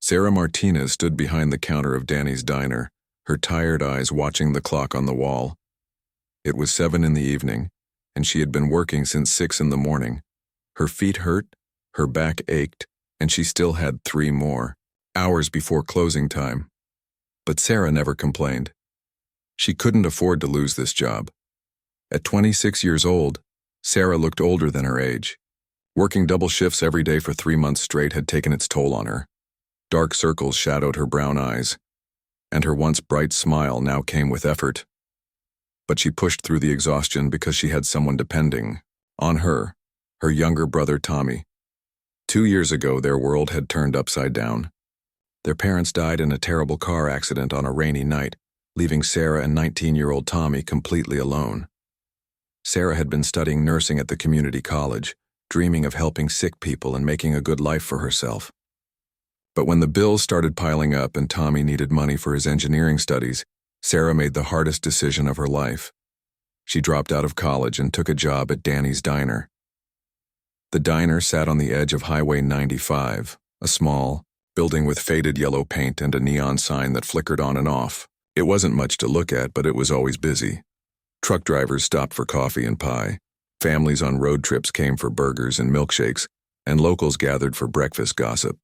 Sarah Martinez stood behind the counter of Danny's diner, her tired eyes watching the clock on the wall. It was 7 in the evening, and she had been working since 6 in the morning. Her feet hurt, her back ached, and she still had 3 more hours before closing time. But Sarah never complained. She couldn't afford to lose this job. At 26 years old, Sarah looked older than her age. Working double shifts every day for 3 months straight had taken its toll on her. Dark circles shadowed her brown eyes, and her once bright smile now came with effort. But she pushed through the exhaustion because she had someone depending on her younger brother Tommy. 2 years ago, their world had turned upside down. Their parents died in a terrible car accident on a rainy night, leaving Sarah and 19-year-old Tommy completely alone. Sarah had been studying nursing at the community college, dreaming of helping sick people and making a good life for herself. But when the bills started piling up and Tommy needed money for his engineering studies, Sarah made the hardest decision of her life. She dropped out of college and took a job at Danny's diner. The diner sat on the edge of Highway 95, a small building with faded yellow paint and a neon sign that flickered on and off. It wasn't much to look at, but it was always busy. Truck drivers stopped for coffee and pie. Families on road trips came for burgers and milkshakes, and locals gathered for breakfast gossip.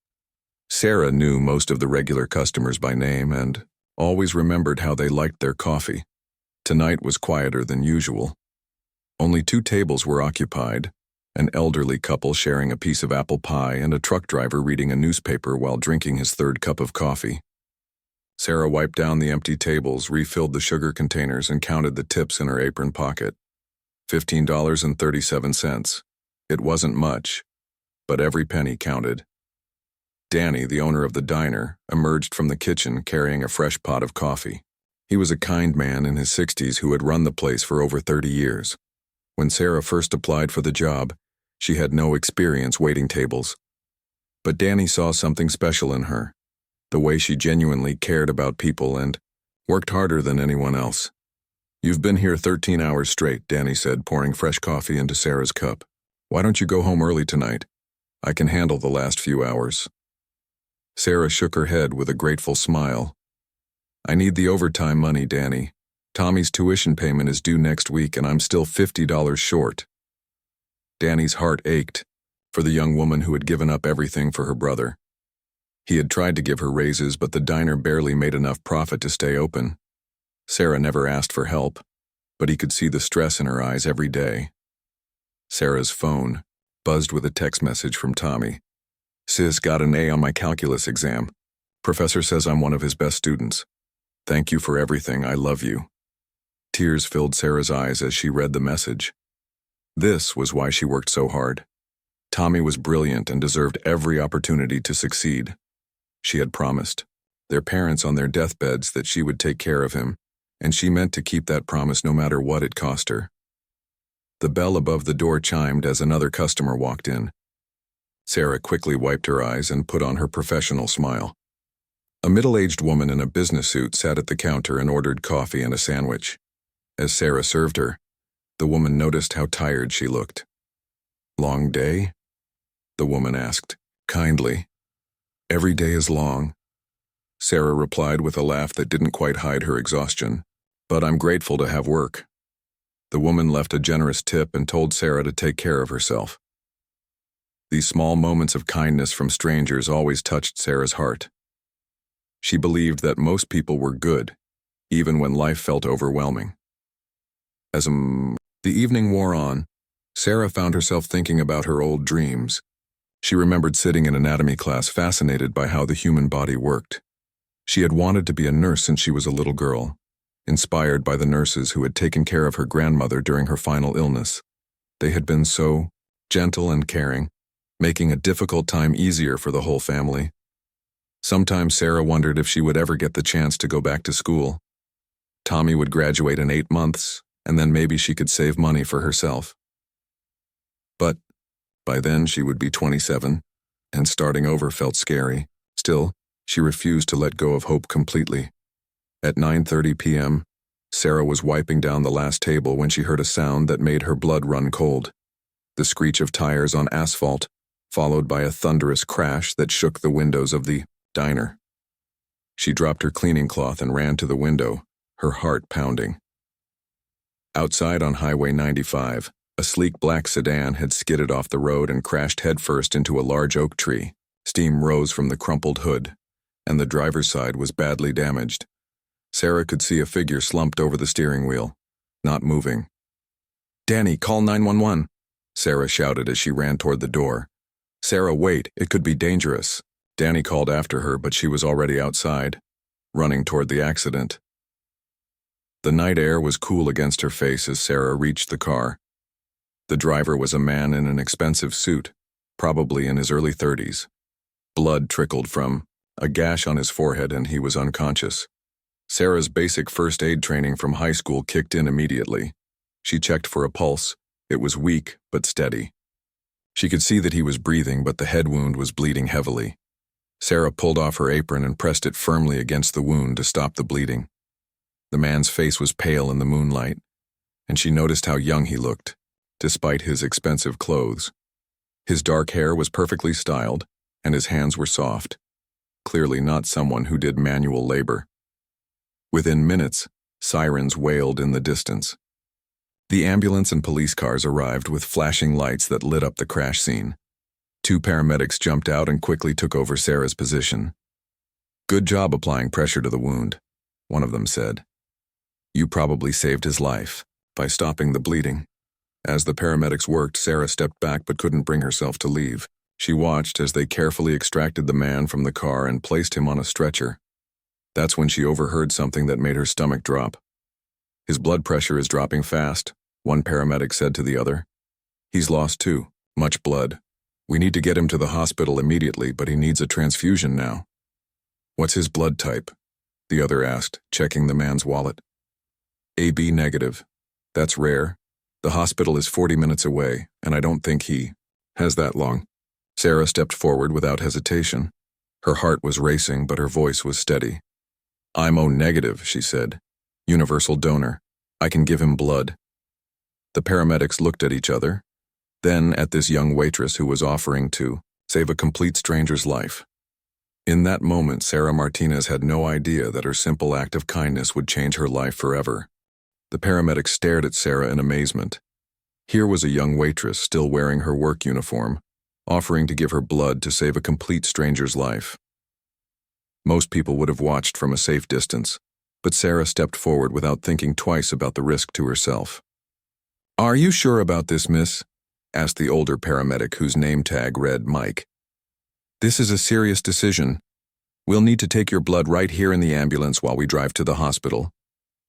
Sarah knew most of the regular customers by name and always remembered how they liked their coffee. Tonight was quieter than usual. Only 2 tables were occupied, an elderly couple sharing a piece of apple pie and a truck driver reading a newspaper while drinking his 3rd cup of coffee. Sarah wiped down the empty tables, refilled the sugar containers, and counted the tips in her apron pocket. $15.37. It wasn't much, but every penny counted. Danny, the owner of the diner, emerged from the kitchen carrying a fresh pot of coffee. He was a kind man in his 60s who had run the place for over 30 years. When Sarah first applied for the job, she had no experience waiting tables. But Danny saw something special in her, the way she genuinely cared about people and worked harder than anyone else. "You've been here 13 hours straight," Danny said, pouring fresh coffee into Sarah's cup. "Why don't you go home early tonight? I can handle the last few hours." Sarah shook her head with a grateful smile. "I need the overtime money, Danny. Tommy's tuition payment is due next week and I'm still $50 short." Danny's heart ached for the young woman who had given up everything for her brother. He had tried to give her raises, but the diner barely made enough profit to stay open. Sarah never asked for help, but he could see the stress in her eyes every day. Sarah's phone buzzed with a text message from Tommy. "Sis, got an A on my calculus exam. Professor says I'm one of his best students. Thank you for everything. I love you." Tears filled Sarah's eyes as she read the message. This was why she worked so hard. Tommy was brilliant and deserved every opportunity to succeed. She had promised their parents on their deathbeds that she would take care of him, and she meant to keep that promise no matter what it cost her. The bell above the door chimed as another customer walked in. Sarah quickly wiped her eyes and put on her professional smile. A middle-aged woman in a business suit sat at the counter and ordered coffee and a sandwich. As Sarah served her, the woman noticed how tired she looked. "Long day?" the woman asked, kindly. "Every day is long," Sarah replied with a laugh that didn't quite hide her exhaustion. "But I'm grateful to have work." The woman left a generous tip and told Sarah to take care of herself. These small moments of kindness from strangers always touched Sarah's heart. She believed that most people were good, even when life felt overwhelming. As the evening wore on, Sarah found herself thinking about her old dreams. She remembered sitting in anatomy class fascinated by how the human body worked. She had wanted to be a nurse since she was a little girl, inspired by the nurses who had taken care of her grandmother during her final illness. They had been so gentle and caring, making a difficult time easier for the whole family. Sometimes Sarah wondered if she would ever get the chance to go back to school. Tommy would graduate in 8 months, and then maybe she could save money for herself. But by then she would be 27, and starting over felt scary. Still, she refused to let go of hope completely. At 9:30 p.m., Sarah was wiping down the last table when she heard a sound that made her blood run cold. The screech of tires on asphalt, followed by a thunderous crash that shook the windows of the Diner. She dropped her cleaning cloth and ran to the window, her heart pounding. Outside on Highway 95, a sleek black sedan had skidded off the road and crashed headfirst into a large oak tree. Steam rose from the crumpled hood, and the driver's side was badly damaged. Sarah could see a figure slumped over the steering wheel, not moving. "Danny, call 911, Sarah shouted as she ran toward the door. "Sarah, wait, it could be dangerous." Danny called after her, but she was already outside, running toward the accident. The night air was cool against her face as Sarah reached the car. The driver was a man in an expensive suit, probably in his early 30s. Blood trickled from a gash on his forehead and he was unconscious. Sarah's basic first aid training from high school kicked in immediately. She checked for a pulse. It was weak, but steady. She could see that he was breathing, but the head wound was bleeding heavily. Sarah pulled off her apron and pressed it firmly against the wound to stop the bleeding. The man's face was pale in the moonlight, and she noticed how young he looked, despite his expensive clothes. His dark hair was perfectly styled, and his hands were soft. Clearly not someone who did manual labor. Within minutes, sirens wailed in the distance. The ambulance and police cars arrived with flashing lights that lit up the crash scene. 2 paramedics jumped out and quickly took over Sarah's position. "Good job applying pressure to the wound," one of them said. "You probably saved his life by stopping the bleeding." As the paramedics worked, Sarah stepped back but couldn't bring herself to leave. She watched as they carefully extracted the man from the car and placed him on a stretcher. That's when she overheard something that made her stomach drop. "His blood pressure is dropping fast," one paramedic said to the other. "He's lost too, much blood. We need to get him to the hospital immediately, but he needs a transfusion now." "What's his blood type?" the other asked, checking the man's wallet. "AB negative. That's rare. The hospital is 40 minutes away, and I don't think he has that long." Sarah stepped forward without hesitation. Her heart was racing, but her voice was steady. "I'm O negative," she said. "Universal donor. I can give him blood." The paramedics looked at each other, then at this young waitress who was offering to save a complete stranger's life. In that moment, Sarah Martinez had no idea that her simple act of kindness would change her life forever. The paramedics stared at Sarah in amazement. Here was a young waitress still wearing her work uniform, offering to give her blood to save a complete stranger's life. Most people would have watched from a safe distance, but Sarah stepped forward without thinking twice about the risk to herself. "Are you sure about this, miss?" asked the older paramedic whose name tag read Mike. "This is a serious decision. We'll need to take your blood right here in the ambulance while we drive to the hospital."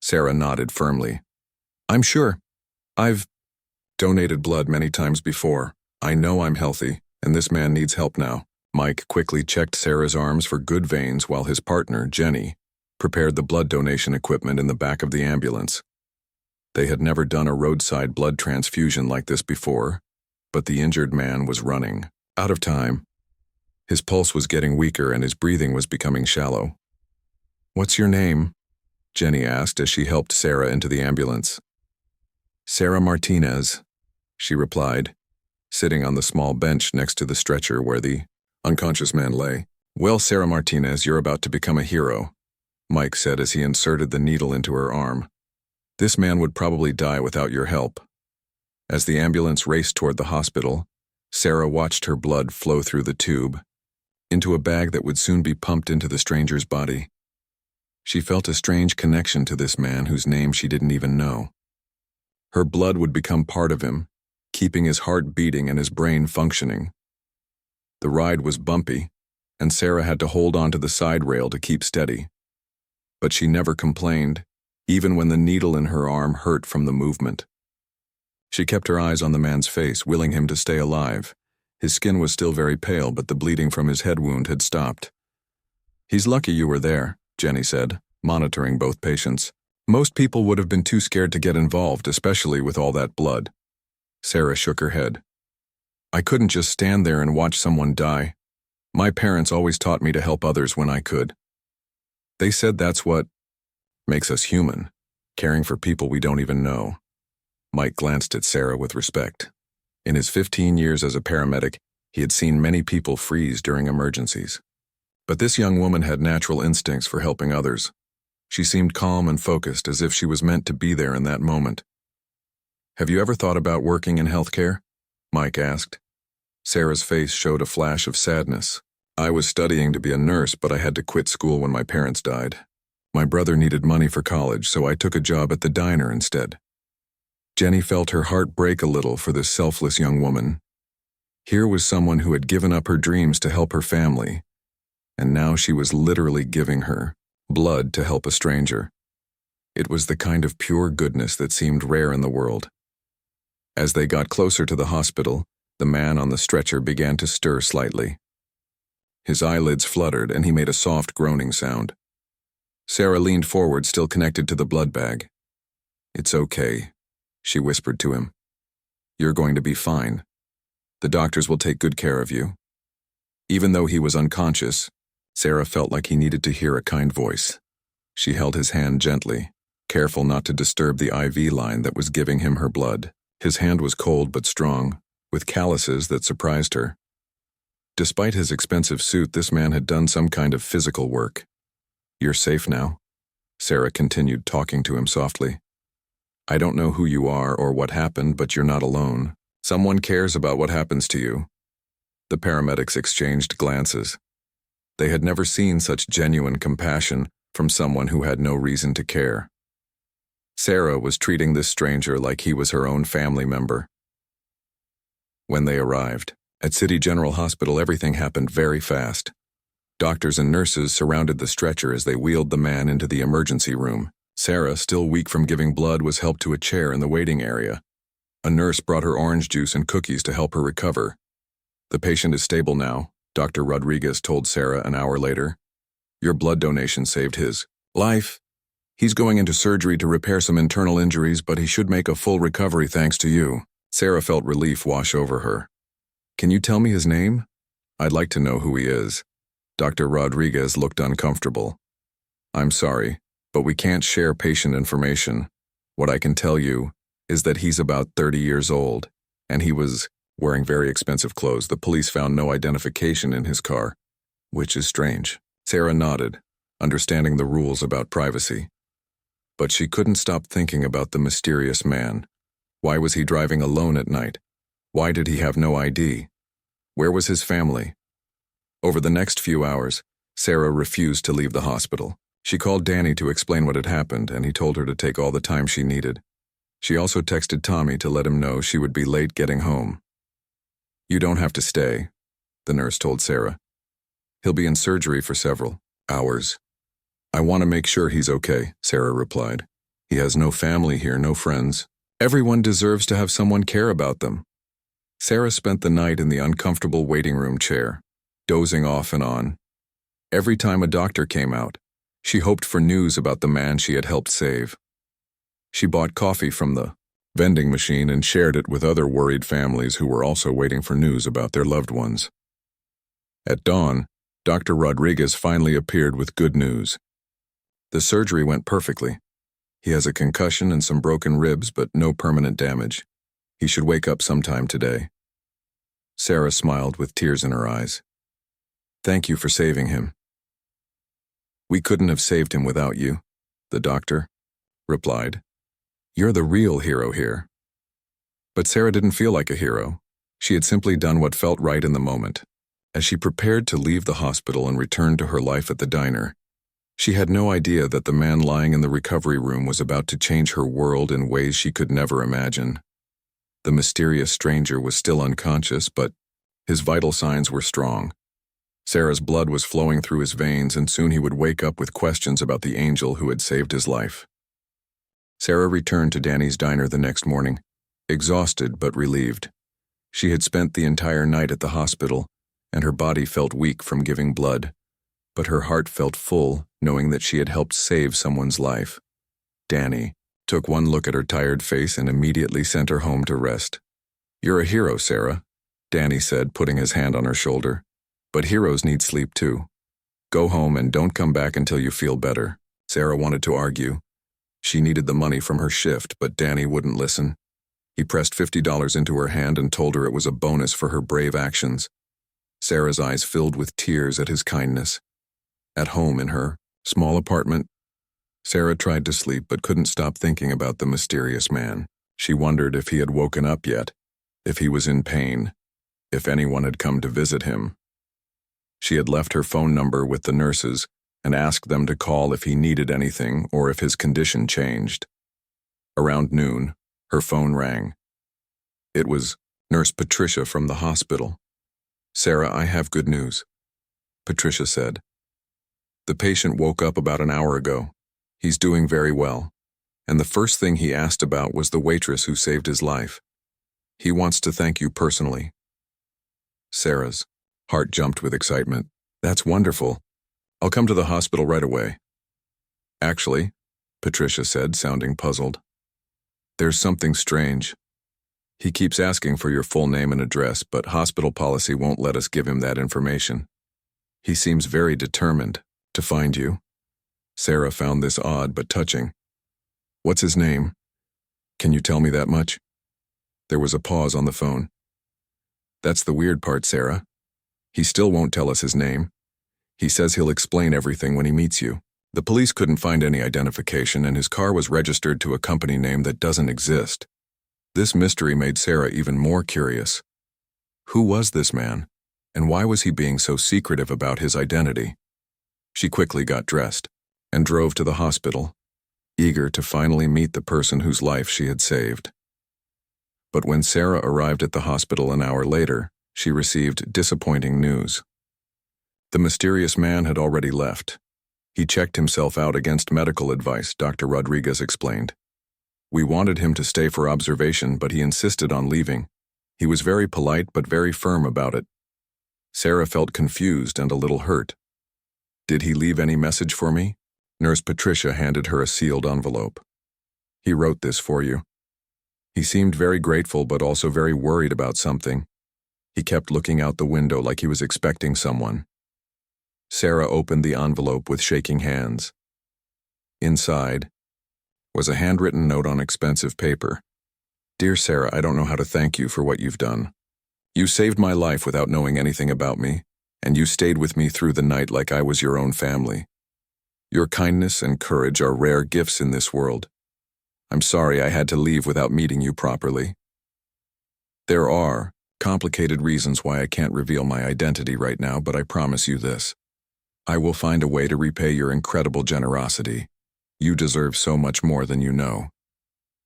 Sarah nodded firmly. "I'm sure. I've donated blood many times before. I know I'm healthy, and this man needs help now." Mike quickly checked Sarah's arms for good veins while his partner, Jenny, prepared the blood donation equipment in the back of the ambulance. They had never done a roadside blood transfusion like this before, but the injured man was running out of time. His pulse was getting weaker and his breathing was becoming shallow. "What's your name?" Jenny asked as she helped Sarah into the ambulance. "Sarah Martinez," she replied, sitting on the small bench next to the stretcher where the unconscious man lay. "Well, Sarah Martinez, you're about to become a hero," Mike said as he inserted the needle into her arm. "This man would probably die without your help." As the ambulance raced toward the hospital, Sarah watched her blood flow through the tube, into a bag that would soon be pumped into the stranger's body. She felt a strange connection to this man whose name she didn't even know. Her blood would become part of him, keeping his heart beating and his brain functioning. The ride was bumpy, and Sarah had to hold onto the side rail to keep steady. But she never complained, even when the needle in her arm hurt from the movement. She kept her eyes on the man's face, willing him to stay alive. His skin was still very pale, but the bleeding from his head wound had stopped. "He's lucky you were there," Jenny said, monitoring both patients. "Most people would have been too scared to get involved, especially with all that blood." Sarah shook her head. "I couldn't just stand there and watch someone die. My parents always taught me to help others when I could. They said that's what makes us human, caring for people we don't even know." Mike glanced at Sarah with respect. In his 15 years as a paramedic, he had seen many people freeze during emergencies. But this young woman had natural instincts for helping others. She seemed calm and focused, as if she was meant to be there in that moment. "Have you ever thought about working in healthcare?" Mike asked. Sarah's face showed a flash of sadness. "I was studying to be a nurse, but I had to quit school when my parents died. My brother needed money for college, so I took a job at the diner instead." Jenny felt her heart break a little for this selfless young woman. Here was someone who had given up her dreams to help her family, and now she was literally giving her blood to help a stranger. It was the kind of pure goodness that seemed rare in the world. As they got closer to the hospital, the man on the stretcher began to stir slightly. His eyelids fluttered and he made a soft groaning sound. Sarah leaned forward, still connected to the blood bag. "It's okay," she whispered to him. "You're going to be fine. The doctors will take good care of you." Even though he was unconscious, Sarah felt like he needed to hear a kind voice. She held his hand gently, careful not to disturb the IV line that was giving him her blood. His hand was cold but strong, with calluses that surprised her. Despite his expensive suit, this man had done some kind of physical work. "You're safe now," Sarah continued, talking to him softly. "I don't know who you are or what happened, but you're not alone. Someone cares about what happens to you." The paramedics exchanged glances. They had never seen such genuine compassion from someone who had no reason to care. Sarah was treating this stranger like he was her own family member. When they arrived at City General Hospital, everything happened very fast. Doctors and nurses surrounded the stretcher as they wheeled the man into the emergency room. Sarah, still weak from giving blood, was helped to a chair in the waiting area. A nurse brought her orange juice and cookies to help her recover. "The patient is stable now," Dr. Rodriguez told Sarah an hour later. "Your blood donation saved his life. He's going into surgery to repair some internal injuries, but he should make a full recovery thanks to you." Sarah felt relief wash over her. "Can you tell me his name? I'd like to know who he is." Dr. Rodriguez looked uncomfortable. "I'm sorry, but we can't share patient information. What I can tell you is that he's about 30 years old, and he was wearing very expensive clothes. The police found no identification in his car, which is strange." Sarah nodded, understanding the rules about privacy. But she couldn't stop thinking about the mysterious man. Why was he driving alone at night? Why did he have no ID? Where was his family? Over the next few hours, Sarah refused to leave the hospital. She called Danny to explain what had happened, and he told her to take all the time she needed. She also texted Tommy to let him know she would be late getting home. "You don't have to stay," the nurse told Sarah. "He'll be in surgery for several hours." "I want to make sure he's okay," Sarah replied. "He has no family here, no friends. Everyone deserves to have someone care about them." Sarah spent the night in the uncomfortable waiting room chair, dozing off and on. Every time a doctor came out, she hoped for news about the man she had helped save. She bought coffee from the vending machine and shared it with other worried families who were also waiting for news about their loved ones. At dawn, Dr. Rodriguez finally appeared with good news. The surgery went perfectly. He has a concussion and some broken ribs, but no permanent damage. He should wake up sometime today. Sarah smiled with tears in her eyes. "Thank you for saving him." "We couldn't have saved him without you," the doctor replied. "You're the real hero here." But Sarah didn't feel like a hero. She had simply done what felt right in the moment. As she prepared to leave the hospital and return to her life at the diner, she had no idea that the man lying in the recovery room was about to change her world in ways she could never imagine. The mysterious stranger was still unconscious, but his vital signs were strong. Sarah's blood was flowing through his veins, and soon he would wake up with questions about the angel who had saved his life. Sarah returned to Danny's diner the next morning, exhausted but relieved. She had spent the entire night at the hospital, and her body felt weak from giving blood, but her heart felt full knowing that she had helped save someone's life. Danny took one look at her tired face and immediately sent her home to rest. "You're a hero, Sarah," Danny said, putting his hand on her shoulder. "But heroes need sleep too. Go home and don't come back until you feel better." Sarah wanted to argue. She needed the money from her shift, but Danny wouldn't listen. He pressed $50 into her hand and told her it was a bonus for her brave actions. Sarah's eyes filled with tears at his kindness. At home in her small apartment, Sarah tried to sleep but couldn't stop thinking about the mysterious man. She wondered if he had woken up yet, if he was in pain, if anyone had come to visit him. She had left her phone number with the nurses and asked them to call if he needed anything or if his condition changed. Around noon, her phone rang. It was Nurse Patricia from the hospital. "Sarah, I have good news," Patricia said. "The patient woke up about an hour ago. He's doing very well, and the first thing he asked about was the waitress who saved his life. He wants to thank you personally." Sarah's heart jumped with excitement. "That's wonderful. I'll come to the hospital right away." "Actually," Patricia said, sounding puzzled, "there's something strange. He keeps asking for your full name and address, but hospital policy won't let us give him that information. He seems very determined to find you." Sarah found this odd but touching. "What's his name? Can you tell me that much?" There was a pause on the phone. "That's the weird part, Sarah. He still won't tell us his name. He says he'll explain everything when he meets you. The police couldn't find any identification, and his car was registered to a company name that doesn't exist." This mystery made Sarah even more curious. Who was this man, and why was he being so secretive about his identity? She quickly got dressed and drove to the hospital, eager to finally meet the person whose life she had saved. But when Sarah arrived at the hospital an hour later, she received disappointing news. The mysterious man had already left. He checked himself out against medical advice, Dr. Rodriguez explained. "We wanted him to stay for observation, but he insisted on leaving. He was very polite but very firm about it." Sarah felt confused and a little hurt. "Did he leave any message for me?" Nurse Patricia handed her a sealed envelope. "He wrote this for you. He seemed very grateful but also very worried about something. He kept looking out the window like he was expecting someone." Sarah opened the envelope with shaking hands. Inside was a handwritten note on expensive paper. "Dear Sarah, I don't know how to thank you for what you've done. You saved my life without knowing anything about me, and you stayed with me through the night like I was your own family. Your kindness and courage are rare gifts in this world. I'm sorry I had to leave without meeting you properly. There are complicated reasons why I can't reveal my identity right now, but I promise you this. I will find a way to repay your incredible generosity. You deserve so much more than you know.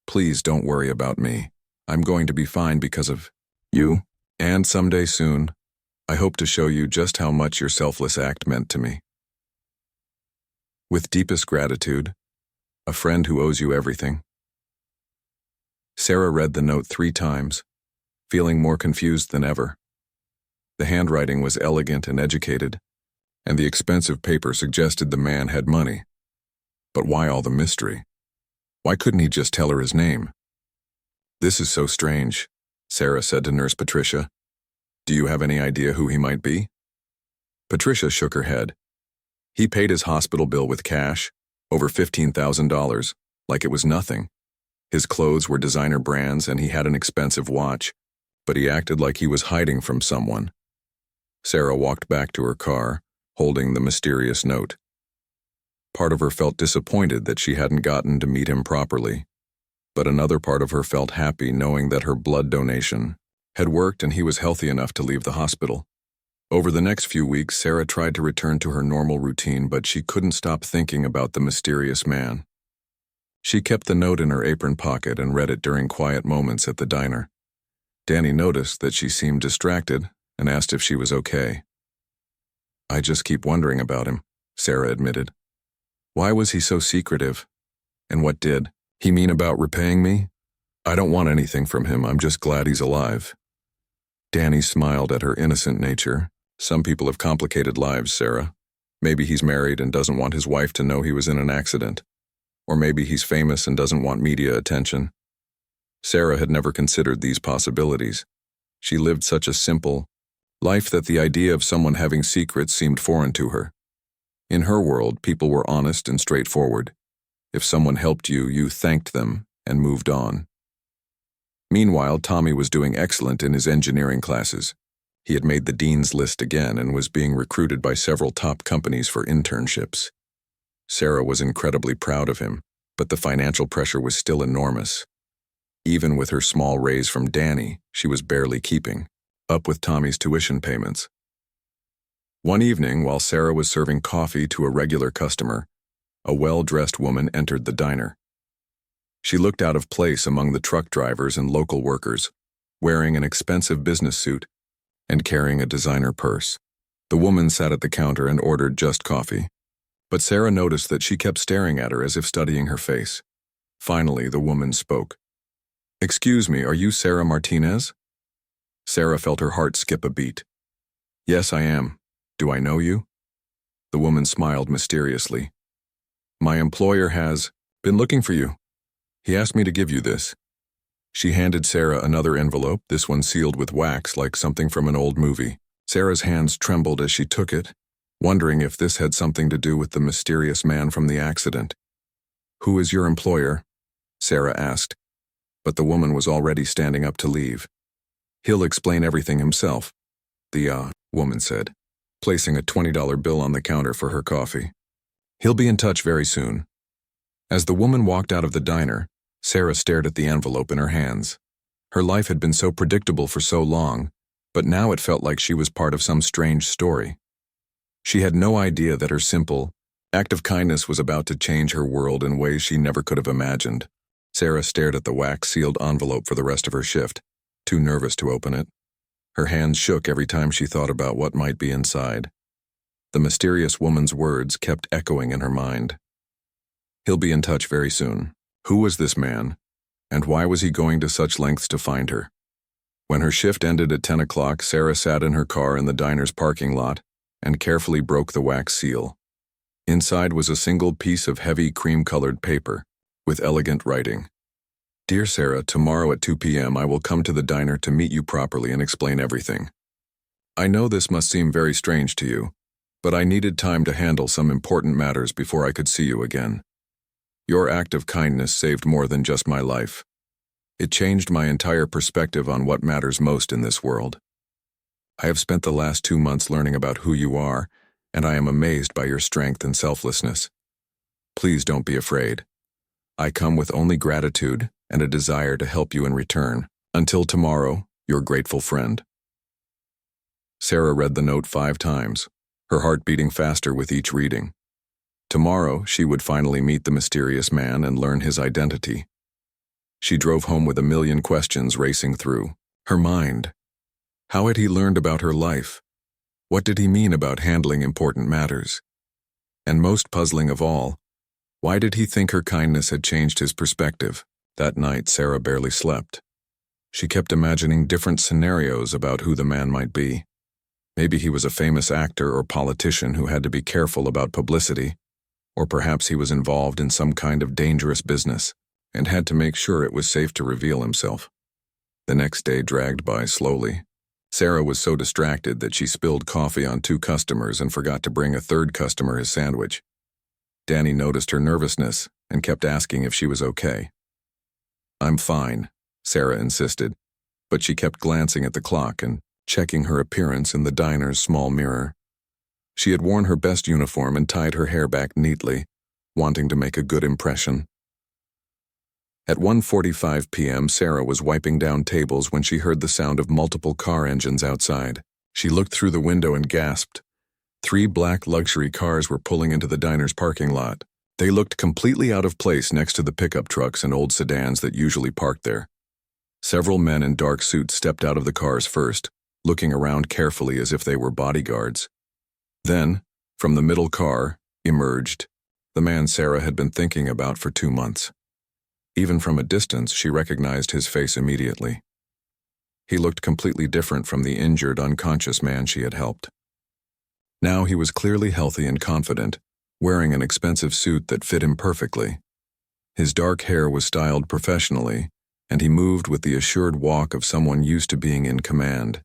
Please don't worry about me. I'm going to be fine because of you, and someday soon, I hope to show you just how much your selfless act meant to me. With deepest gratitude, a friend who owes you everything." Sarah read the note 3 times, feeling more confused than ever. The handwriting was elegant and educated, and the expensive paper suggested the man had money. But why all the mystery? Why couldn't he just tell her his name? "This is so strange," Sarah said to Nurse Patricia. "Do you have any idea who he might be?" Patricia shook her head. "He paid his hospital bill with cash, over $15,000, like it was nothing. His clothes were designer brands and he had an expensive watch, but he acted like he was hiding from someone." Sarah walked back to her car, holding the mysterious note. Part of her felt disappointed that she hadn't gotten to meet him properly, but another part of her felt happy knowing that her blood donation had worked and he was healthy enough to leave the hospital. Over the next few weeks, Sarah tried to return to her normal routine, but she couldn't stop thinking about the mysterious man. She kept the note in her apron pocket and read it during quiet moments at the diner. Danny noticed that she seemed distracted and asked if she was okay. "I just keep wondering about him," Sarah admitted. "Why was he so secretive? And what did he mean about repaying me? I don't want anything from him, I'm just glad he's alive." Danny smiled at her innocent nature. "Some people have complicated lives, Sarah. Maybe he's married and doesn't want his wife to know he was in an accident. Or maybe he's famous and doesn't want media attention." Sarah had never considered these possibilities. She lived such a simple life that the idea of someone having secrets seemed foreign to her. In her world, people were honest and straightforward. If someone helped you, you thanked them and moved on. Meanwhile, Tommy was doing excellent in his engineering classes. He had made the dean's list again and was being recruited by several top companies for internships. Sarah was incredibly proud of him, but the financial pressure was still enormous. Even with her small raise from Danny, she was barely keeping up with Tommy's tuition payments. One evening, while Sarah was serving coffee to a regular customer, a well-dressed woman entered the diner. She looked out of place among the truck drivers and local workers, wearing an expensive business suit and carrying a designer purse. The woman sat at the counter and ordered just coffee, but Sarah noticed that she kept staring at her as if studying her face. Finally, the woman spoke. "Excuse me, are you Sarah Martinez?" Sarah felt her heart skip a beat. "Yes, I am. Do I know you?" The woman smiled mysteriously. "My employer has been looking for you. He asked me to give you this." She handed Sarah another envelope, this one sealed with wax like something from an old movie. Sarah's hands trembled as she took it, wondering if this had something to do with the mysterious man from the accident. "Who is your employer?" Sarah asked, but the woman was already standing up to leave. "He'll explain everything himself," the woman said, placing a $20 bill on the counter for her coffee. "He'll be in touch very soon." As the woman walked out of the diner, Sarah stared at the envelope in her hands. Her life had been so predictable for so long, but now it felt like she was part of some strange story. She had no idea that her simple act of kindness was about to change her world in ways she never could have imagined. Sarah stared at the wax-sealed envelope for the rest of her shift, too nervous to open it. Her hands shook every time she thought about what might be inside. The mysterious woman's words kept echoing in her mind. "He'll be in touch very soon." Who was this man, and why was he going to such lengths to find her? When her shift ended at 10 o'clock, Sarah sat in her car in the diner's parking lot and carefully broke the wax seal. Inside was a single piece of heavy cream-colored paper with elegant writing. "Dear Sarah, tomorrow at 2 p.m. I will come to the diner to meet you properly and explain everything. I know this must seem very strange to you, but I needed time to handle some important matters before I could see you again. Your act of kindness saved more than just my life. It changed my entire perspective on what matters most in this world. I have spent the last 2 months learning about who you are, and I am amazed by your strength and selflessness. Please don't be afraid. I come with only gratitude and a desire to help you in return. Until tomorrow, your grateful friend." Sarah read the note 5 times, her heart beating faster with each reading. Tomorrow, she would finally meet the mysterious man and learn his identity. She drove home with a million questions racing through her mind. How had he learned about her life? What did he mean about handling important matters? And most puzzling of all, why did he think her kindness had changed his perspective? That night, Sarah barely slept. She kept imagining different scenarios about who the man might be. Maybe he was a famous actor or politician who had to be careful about publicity. Or perhaps he was involved in some kind of dangerous business and had to make sure it was safe to reveal himself. The next day dragged by slowly. Sarah was so distracted that she spilled coffee on 2 customers and forgot to bring a 3rd customer his sandwich. Danny noticed her nervousness and kept asking if she was okay. "I'm fine," Sarah insisted, but she kept glancing at the clock and checking her appearance in the diner's small mirror. She had worn her best uniform and tied her hair back neatly, wanting to make a good impression. At 1:45 p.m., Sarah was wiping down tables when she heard the sound of multiple car engines outside. She looked through the window and gasped. 3 black luxury cars were pulling into the diner's parking lot. They looked completely out of place next to the pickup trucks and old sedans that usually parked there. Several men in dark suits stepped out of the cars first, looking around carefully as if they were bodyguards. Then, from the middle car, emerged the man Sarah had been thinking about for 2 months. Even from a distance, she recognized his face immediately. He looked completely different from the injured, unconscious man she had helped. Now he was clearly healthy and confident, wearing an expensive suit that fit him perfectly. His dark hair was styled professionally, and he moved with the assured walk of someone used to being in command.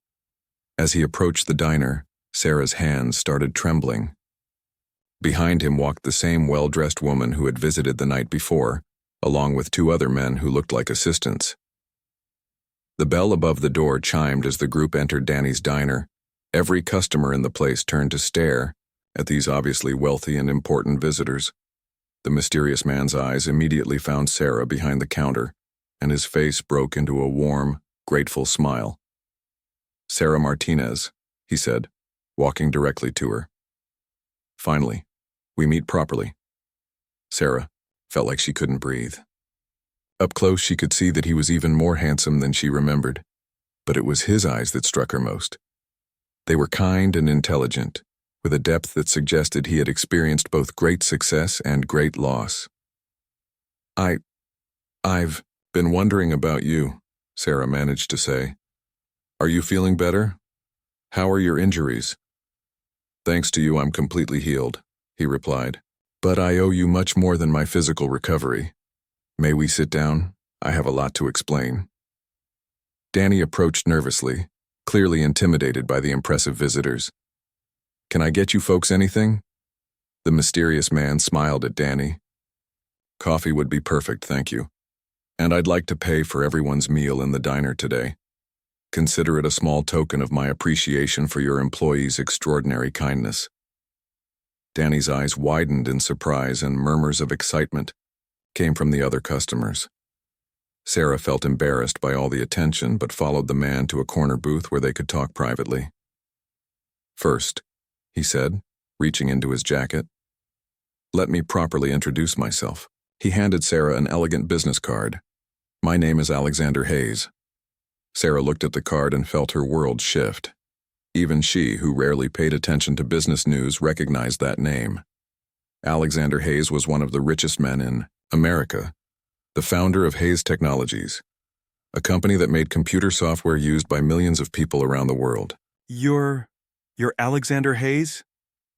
As he approached the diner, Sarah's hands started trembling. Behind him walked the same well-dressed woman who had visited the night before, along with 2 other men who looked like assistants. The bell above the door chimed as the group entered Danny's diner, Every customer in the place turned to stare at these obviously wealthy and important visitors. The mysterious man's eyes immediately found Sarah behind the counter, and his face broke into a warm, grateful smile. "Sarah Martinez," he said, walking directly to her. "Finally, we meet properly." Sarah felt like she couldn't breathe. Up close, she could see that he was even more handsome than she remembered, but it was his eyes that struck her most. They were kind and intelligent, with a depth that suggested he had experienced both great success and great loss. I've been wondering about you," Sarah managed to say. "Are you feeling better? How are your injuries?" "Thanks to you, I'm completely healed," he replied. "But I owe you much more than my physical recovery. May we sit down? I have a lot to explain." Danny approached nervously, clearly intimidated by the impressive visitors. "Can I get you folks anything?" The mysterious man smiled at Danny. "Coffee would be perfect, thank you. And I'd like to pay for everyone's meal in the diner today. Consider it a small token of my appreciation for your employees' extraordinary kindness." Danny's eyes widened in surprise, and murmurs of excitement came from the other customers. Sarah felt embarrassed by all the attention, but followed the man to a corner booth where they could talk privately. "First," he said, reaching into his jacket, "let me properly introduce myself." He handed Sarah an elegant business card. "My name is Alexander Hayes." Sarah looked at the card and felt her world shift. Even she, who rarely paid attention to business news, recognized that name. Alexander Hayes was one of the richest men in America, the founder of Hayes Technologies, a company that made computer software used by millions of people around the world. You're Alexander Hayes?"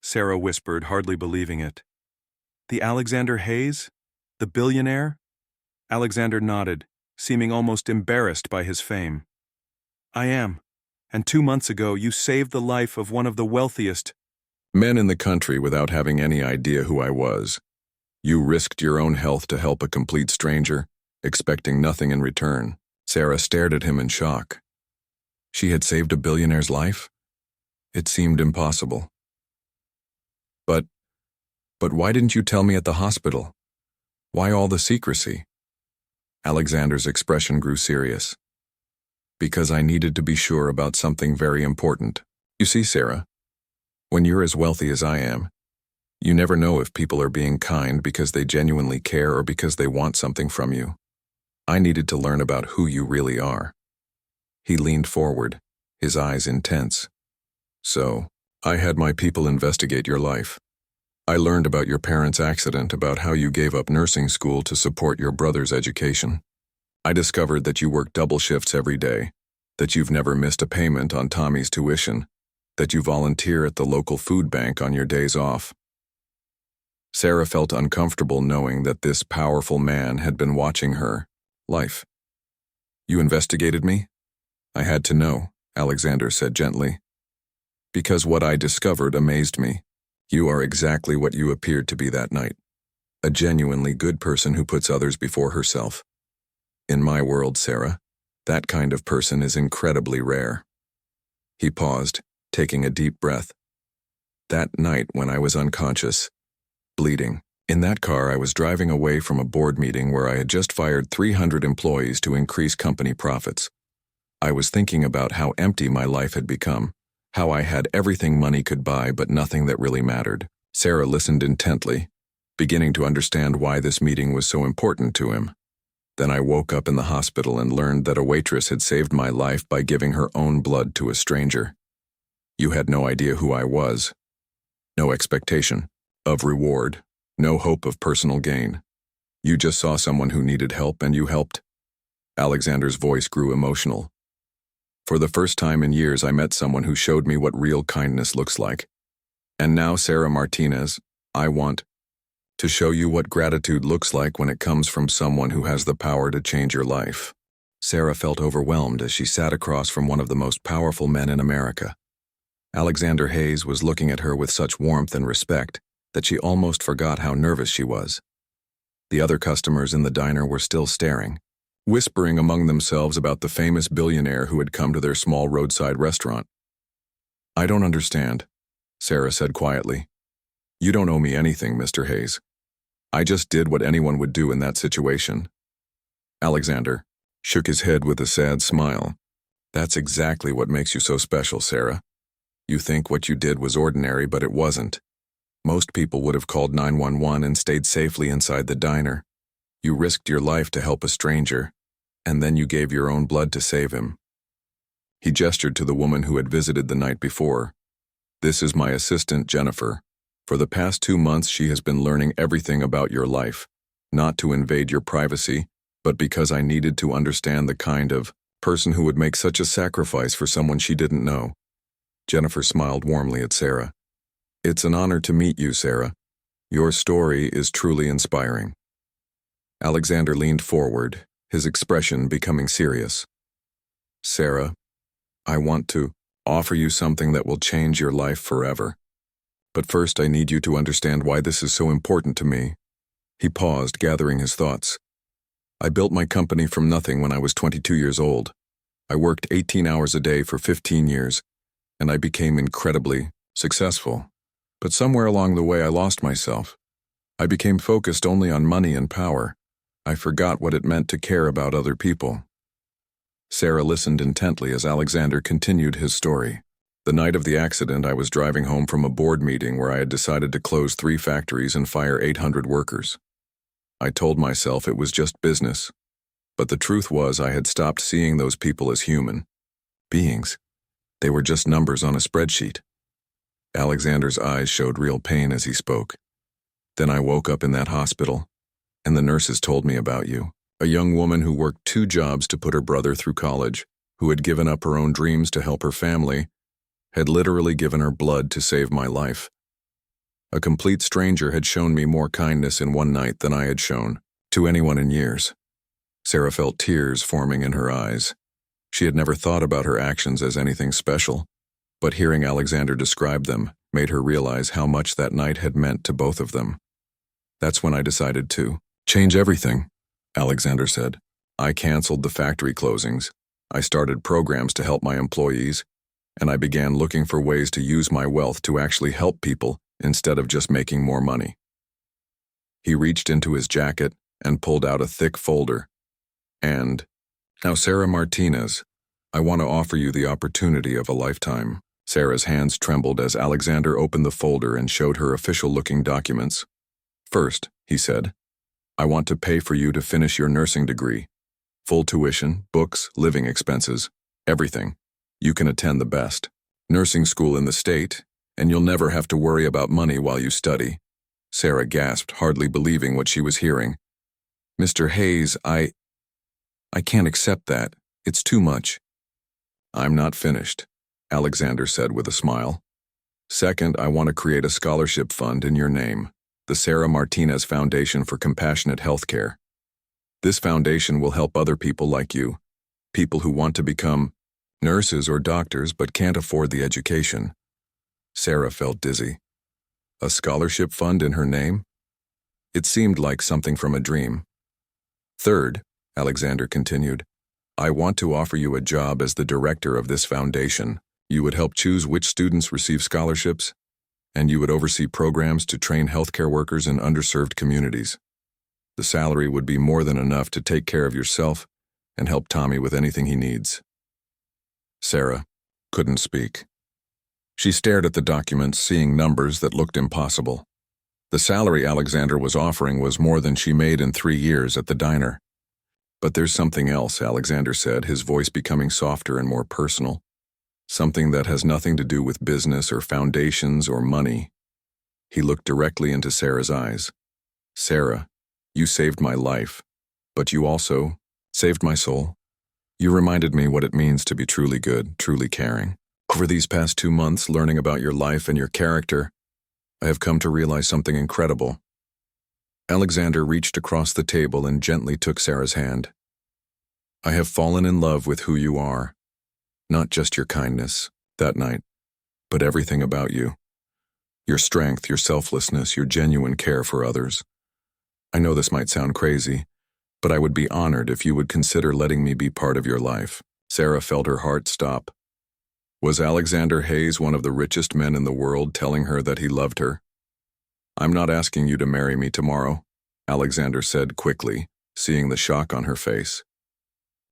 Sarah whispered, hardly believing it. "The Alexander Hayes? The billionaire?" Alexander nodded, seeming almost embarrassed by his fame. "I am. And 2 months ago, you saved the life of one of the wealthiest men in the country without having any idea who I was. You risked your own health to help a complete stranger, expecting nothing in return." Sarah stared at him in shock. She had saved a billionaire's life? It seemed impossible. But why didn't you tell me at the hospital? Why all the secrecy?" Alexander's expression grew serious. "Because I needed to be sure about something very important. You see, Sarah, when you're as wealthy as I am, you never know if people are being kind because they genuinely care or because they want something from you. I needed to learn about who you really are." He leaned forward, his eyes intense. "So, I had my people investigate your life. I learned about your parents' accident, about how you gave up nursing school to support your brother's education. I discovered that you work double shifts every day, that you've never missed a payment on Tommy's tuition, that you volunteer at the local food bank on your days off." Sarah felt uncomfortable knowing that this powerful man had been watching her life. "You investigated me? I had to know," Alexander said gently. "Because what I discovered amazed me. You are exactly what you appeared to be that night. A genuinely good person who puts others before herself. In my world, Sarah, that kind of person is incredibly rare." He paused, taking a deep breath. "That night when I was unconscious, bleeding, in that car I was driving away from a board meeting where I had just fired 300 employees to increase company profits. I was thinking about how empty my life had become, how I had everything money could buy but nothing that really mattered." Sarah listened intently, beginning to understand why this meeting was so important to him. "Then I woke up in the hospital and learned that a waitress had saved my life by giving her own blood to a stranger. You had no idea who I was. No expectation of reward, no hope of personal gain. You just saw someone who needed help and you helped." Alexander's voice grew emotional. "For the first time in years, I met someone who showed me what real kindness looks like. And now, Sarah Martinez, I want to show you what gratitude looks like when it comes from someone who has the power to change your life." Sarah felt overwhelmed as she sat across from one of the most powerful men in America. Alexander Hayes was looking at her with such warmth and respect that she almost forgot how nervous she was. The other customers in the diner were still staring, whispering among themselves about the famous billionaire who had come to their small roadside restaurant. I don't understand, Sarah said quietly. You don't owe me anything, Mr. Hayes. I just did what anyone would do in that situation. Alexander shook his head with a sad smile. That's exactly what makes you so special, Sarah. You think what you did was ordinary, but it wasn't. Most people would have called 911 and stayed safely inside the diner. You risked your life to help a stranger, and then you gave your own blood to save him. He gestured to the woman who had visited the night before. This is my assistant, Jennifer. For the past 2 months, she has been learning everything about your life, not to invade your privacy, but because I needed to understand the kind of person who would make such a sacrifice for someone she didn't know. Jennifer smiled warmly at Sarah. It's an honor to meet you, Sarah. Your story is truly inspiring. Alexander leaned forward, his expression becoming serious. Sarah, I want to offer you something that will change your life forever. But first I need you to understand why this is so important to me. He paused, gathering his thoughts. I built my company from nothing when I was 22 years old. I worked 18 hours a day for 15 years, and I became incredibly successful. But somewhere along the way I lost myself. I became focused only on money and power. I forgot what it meant to care about other people. Sarah listened intently as Alexander continued his story. The night of the accident, I was driving home from a board meeting where I had decided to close 3 factories and fire 800 workers. I told myself it was just business, but the truth was I had stopped seeing those people as human beings. They were just numbers on a spreadsheet. Alexander's eyes showed real pain as he spoke. Then I woke up in that hospital, and the nurses told me about you. A young woman who worked 2 jobs to put her brother through college, who had given up her own dreams to help her family, had literally given her blood to save my life. A complete stranger had shown me more kindness in one night than I had shown to anyone in years. Sarah felt tears forming in her eyes. She had never thought about her actions as anything special, but hearing Alexander describe them made her realize how much that night had meant to both of them. That's when I decided to change everything, Alexander said. I canceled the factory closings. I started programs to help my employees, and I began looking for ways to use my wealth to actually help people instead of just making more money. He reached into his jacket and pulled out a thick folder. And, now Sarah Martinez, I want to offer you the opportunity of a lifetime. Sarah's hands trembled as Alexander opened the folder and showed her official-looking documents. First, he said, I want to pay for you to finish your nursing degree. Full tuition, books, living expenses, everything. You can attend the best nursing school in the state, and you'll never have to worry about money while you study. Sarah gasped, hardly believing what she was hearing. Mr. Hayes, I can't accept that. It's too much. I'm not finished, Alexander said with a smile. Second, I want to create a scholarship fund in your name, the Sarah Martinez Foundation for Compassionate Healthcare. This foundation will help other people like you, people who want to become nurses or doctors but can't afford the education. Sarah felt dizzy. A scholarship fund in her name? It seemed like something from a dream. Third, Alexander continued, I want to offer you a job as the director of this foundation. You would help choose which students receive scholarships, and you would oversee programs to train healthcare workers in underserved communities. The salary would be more than enough to take care of yourself and help Tommy with anything he needs. Sarah couldn't speak. She stared at the documents, seeing numbers that looked impossible. The salary Alexander was offering was more than she made in 3 years at the diner. But there's something else, Alexander said, his voice becoming softer and more personal. Something that has nothing to do with business or foundations or money. He looked directly into Sarah's eyes. Sarah, you saved my life, but you also saved my soul. You reminded me what it means to be truly good, truly caring. Over these past 2 months, learning about your life and your character, I have come to realize something incredible. Alexander reached across the table and gently took Sarah's hand. I have fallen in love with who you are. Not just your kindness, that night, but everything about you. Your strength, your selflessness, your genuine care for others. I know this might sound crazy, but I would be honored if you would consider letting me be part of your life. Sarah felt her heart stop. Was Alexander Hayes one of the richest men in the world telling her that he loved her? "I'm not asking you to marry me tomorrow," Alexander said quickly, seeing the shock on her face.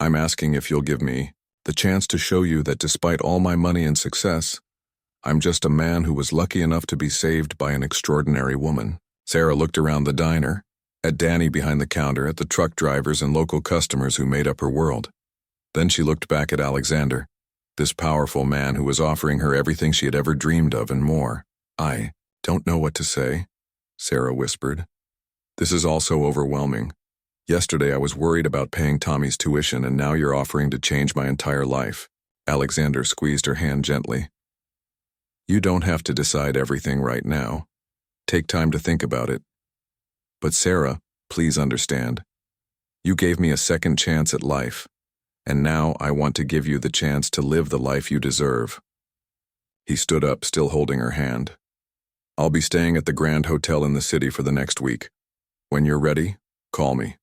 "I'm asking if you'll give me the chance to show you that despite all my money and success, I'm just a man who was lucky enough to be saved by an extraordinary woman." Sarah looked around the diner, at Danny behind the counter, at the truck drivers and local customers who made up her world. Then she looked back at Alexander, this powerful man who was offering her everything she had ever dreamed of and more. "I don't know what to say," Sarah whispered. "This is all so overwhelming. Yesterday I was worried about paying Tommy's tuition, and now you're offering to change my entire life." Alexander squeezed her hand gently. "You don't have to decide everything right now. Take time to think about it. But Sarah, please understand. You gave me a second chance at life, and now I want to give you the chance to live the life you deserve." He stood up, still holding her hand. "I'll be staying at the Grand Hotel in the city for the next week. When you're ready, call me.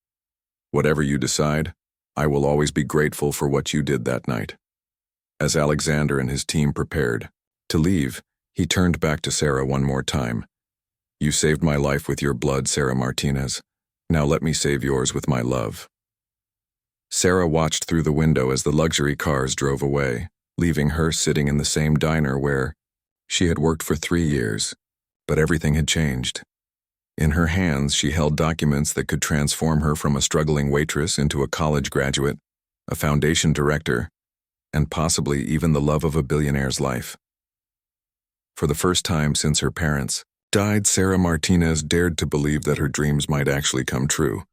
Whatever you decide, I will always be grateful for what you did that night." As Alexander and his team prepared to leave, he turned back to Sarah one more time. "You saved my life with your blood, Sarah Martinez. Now let me save yours with my love." Sarah watched through the window as the luxury cars drove away, leaving her sitting in the same diner where she had worked for 3 years. But everything had changed. In her hands, she held documents that could transform her from a struggling waitress into a college graduate, a foundation director, and possibly even the love of a billionaire's life. For the first time since her parents died, Sarah Martinez dared to believe that her dreams might actually come true.